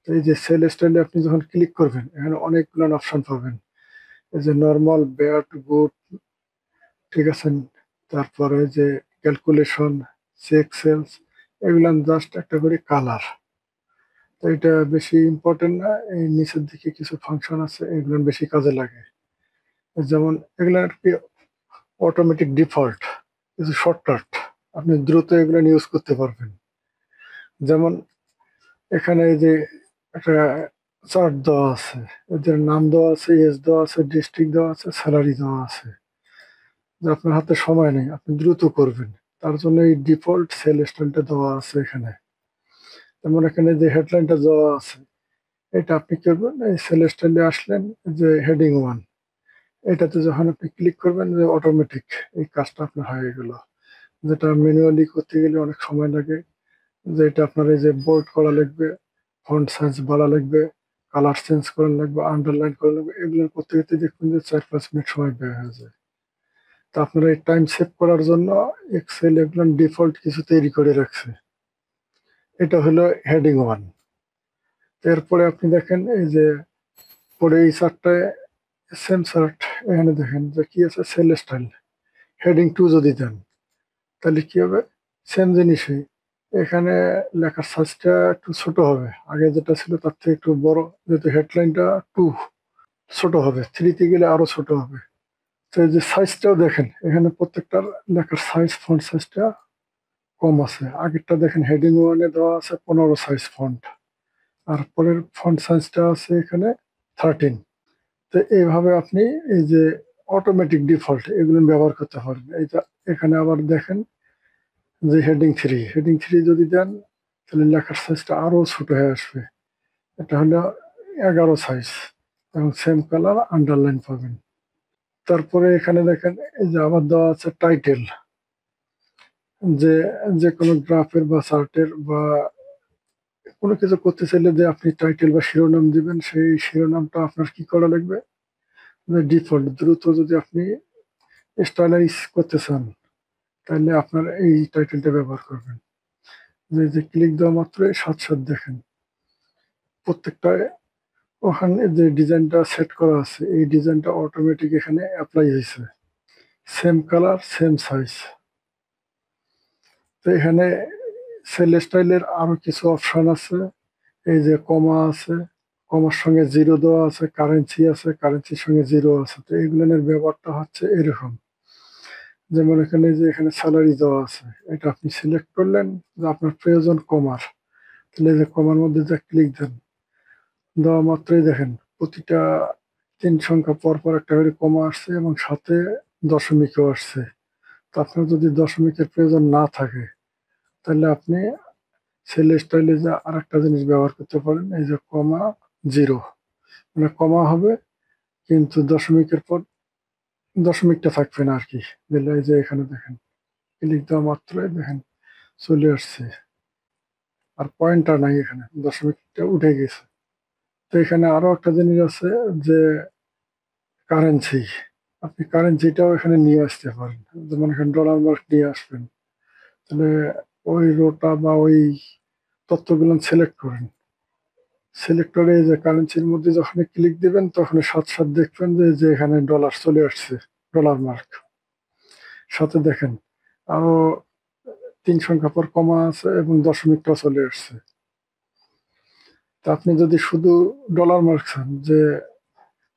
তো এই যে সেল স্টাইলে আপনি যখন ক্লিক করবেন এখানে অনেকগুলো অপশন পাবেন। এই যে নর্মাল, ব্যাড, গুড, ঠিক আছে, তারপরে যে ক্যালকুলেশন, চেক সেলস, এগুলো জাস্ট একটা করে কালার। তো এটা বেশি ইম্পর্টেন্ট না, এই নিচের দিকে কিছু ফাংশন আছে এগুলো বেশি কাজে লাগে। যেমন এগুলো আর কি অটোমেটিক ডিফল্ট, কিছু শর্টকাট, আপনি দ্রুত এগুলো ইউজ করতে পারবেন। যেমন এখানে এই যে একটা চার্ট দেওয়া আছে, এদের নাম দেওয়া আছে, এজ দেওয়া আছে, ডিস্ট্রিক্ট দেওয়া আছে, স্যালারি দেওয়া আছে। যে আপনার হাতে সময় নেই, আপনি দ্রুত করবেন, তার জন্য এই ডিফল্ট সেল স্টাইলটা দেওয়া আছে এখানে। যেমন এখানে যে হেডলাইনটা দেওয়া আছে, এটা আপনি করবেন এই সেল স্টাইলে আসলেন, যে হেডিং ওয়ান, এটাতে যখন আপনি ক্লিক করবেন যে অটোমেটিক এই কাজটা আপনার হয়ে গেল। যেটা ম্যানুয়ালি করতে গেলে অনেক সময় লাগে, যে এটা আপনার এই যে বোল্ড করা লাগবে, ফন্ট সাইজ বাড়া লাগবে, কালার চেঞ্জ করা লাগবে, আন্ডারলাইন করা লাগবে, এগুলো করতে করতে দেখবেন যে 4-5 মিনিট সময় ব্যয় হয়ে যায়। তো আপনারা এই টাইম সেভ করার জন্য এক্সেল এগুলো ডিফল্ট কিছু তৈরি করে রাখছে। এটা হলো হেডিং ওয়ান। এরপরে আপনি দেখেন এই যে পরে এই চারটায় সেম চার্ট, এখানে দেখেন যে কি আছে, সেল স্টাইল। হেডিং টু যদি দেন তাহলে কি হবে, সেম জিনিসই, এখানে লেখার সাইজটা একটু ছোট হবে, আগে যেটা ছিল তার থেকে একটু বড়, যেহেতু হেডলাইনটা টু, ছোট হবে, থ্রিতে গেলে আরো ছোট হবে। তো এই যে সাইজটাও দেখেন, এখানে প্রত্যেকটার লেখার সাইজ, ফন্ট সাইজটা কম আছে। আগেরটা দেখেন হেডিং ওয়ানে দেওয়া আছে 15 সাইজ ফন্ট, আর পরের ফন্ট সাইজটা আছে এখানে 13। তো এইভাবে আপনি এই যে অটোমেটিক ডিফল্ট এগুলো ব্যবহার করতে পারবেন। এইটা এখানে আবার দেখেন যে হেডিং থ্রি যদি দেন তাহলে লেখার সাইজটা আরো ছোট হয়ে আসবে। এটা হলো 11 সাইজ, এবং সেম কালার, আন্ডারলাইন পাবেন। তারপরে এখানে দেখেন এই যে আবার দেওয়া আছে টাইটেল, যে যে কোনো গ্রাফের বা চার্টের বা কোনো কিছু করতে চাইলে যে আপনি টাইটেল বা শিরোনাম দিবেন, সেই শিরোনামটা আপনার কি করা লাগবে, ডিফল্ট দ্রুত যদি আপনি স্টাইলাইজ করতে চান তাহলে আপনার এই টাইটেলটা ব্যবহার করবেন। যে ক্লিক দেওয়া মাত্রই সাথে দেখেন প্রত্যেকটা, ওখানে যে ডিজাইনটা সেট করা আছে এই ডিজাইনটা অটোমেটিক এখানে অ্যাপ্লাই হয়েছে, সেম কালার, সেম সাইজ। তো এখানে সেল স্টাইলের আরো কিছু অপশন আছে, এই যে কমা আছে, কমার সঙ্গে জিরো দেওয়া আছে, কারেন্সি আছে, কারেন্সির সঙ্গে জিরো আছে। তো এইগুলোর ব্যবহারটা হচ্ছে এরকম, যেমন এখানে যে এখানে স্যালারি দেওয়া আছে, এটা আপনি সিলেক্ট করলেন যে আপনার প্রয়োজন কমার, তাহলে এই যে কমার মধ্যে যা ক্লিক দেন, দেওয়া মাত্রই দেখেন প্রতিটা 3 সংখ্যা পর পর একটা করে কমা আসছে এবং সাথে দশমিকও আসছে। তো আপনার যদি দশমিকের প্রয়োজন না থাকে তাহলে আপনি সেল স্টাইলে যে আর একটা জিনিস ব্যবহার করতে পারেন, এই যে কমা জিরো, মানে কমা হবে কিন্তু দশমিকের পর দশমিকটা থাকবে না আর কি। দিলে এই যে এখানে দেখেন ক্লিক দেওয়া মাত্রই দেখেন চলে আসছে, আর পয়েন্টটা নাই, এখানে দশমিকটা উঠে গেছে। তো এখানে আরো একটা জিনিস আছে, যে কারেন্সি, আপনি কারেন্সিটাও এখানে নিয়ে আসতে পারেন। যেমন এখানে ডলার মার্ক নিয়ে আসবেন, তাহলে ওই রোটা বা ওই তথ্যগুলো সিলেক্ট করেন, সিলেক্ট করে এই যে কারেন্সির মধ্যে যখন ক্লিক দিবেন তখন সাথে সাথে দেখবেন যে যে এখানে ডলার চলে আসছে, ডলার মার্ক। সাথে দেখেন আরো 3 সংখ্যা পর কমা আছে এবং দশমিকটাও চলে আসছে। তা আপনি যদি শুধু ডলার মার্ক চান যে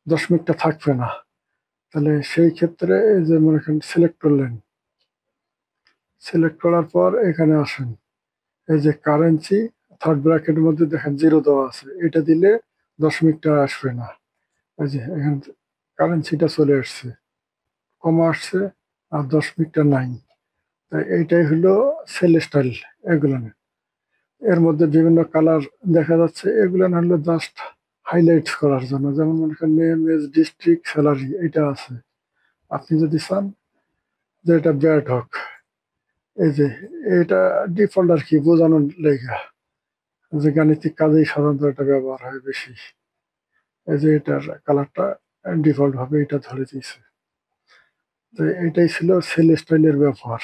দশমিকটা থাকবে না, তাহলে সেই ক্ষেত্রে এই যে মনে করেন সিলেক্ট করলেন, সিলেক্ট করার পর এখানে আসেন, এই যে কারেন্সি, থার্ড ব্র্যাকেটের মধ্যে দেখেন জিরো দেওয়া আছে, এটা দিলে দশমিকটা আসবে না। এই যে এখানে কারেন্সিটা চলে আসছে, কমা আসছে, আর দশমিকটা নাই। তাই এইটাই হলো সেল স্টাইল। এগুলো না, এর মধ্যে বিভিন্ন কালার দেখা যাচ্ছে, এগুলো না হলো জাস্ট হাইলাইটস করার জন্য। যেমন মনে করেন নেম, এজ, ডিস্ট্রিক্ট, স্যালারি, এটা আছে। আপনি যদি চান যে এটা ব্যাড হোক, এই যে এটা ডিফল্ট আর কি বোঝানোর লেখা, যে গাণিতিক কাজেই সাধারণত এটা ব্যবহার হয় বেশি। এই যে এটার কালারটা ডিফল্ট ভাবে এটা ধরে দিয়েছে। তো এটাই ছিল সেল স্টাইলের ব্যবহার।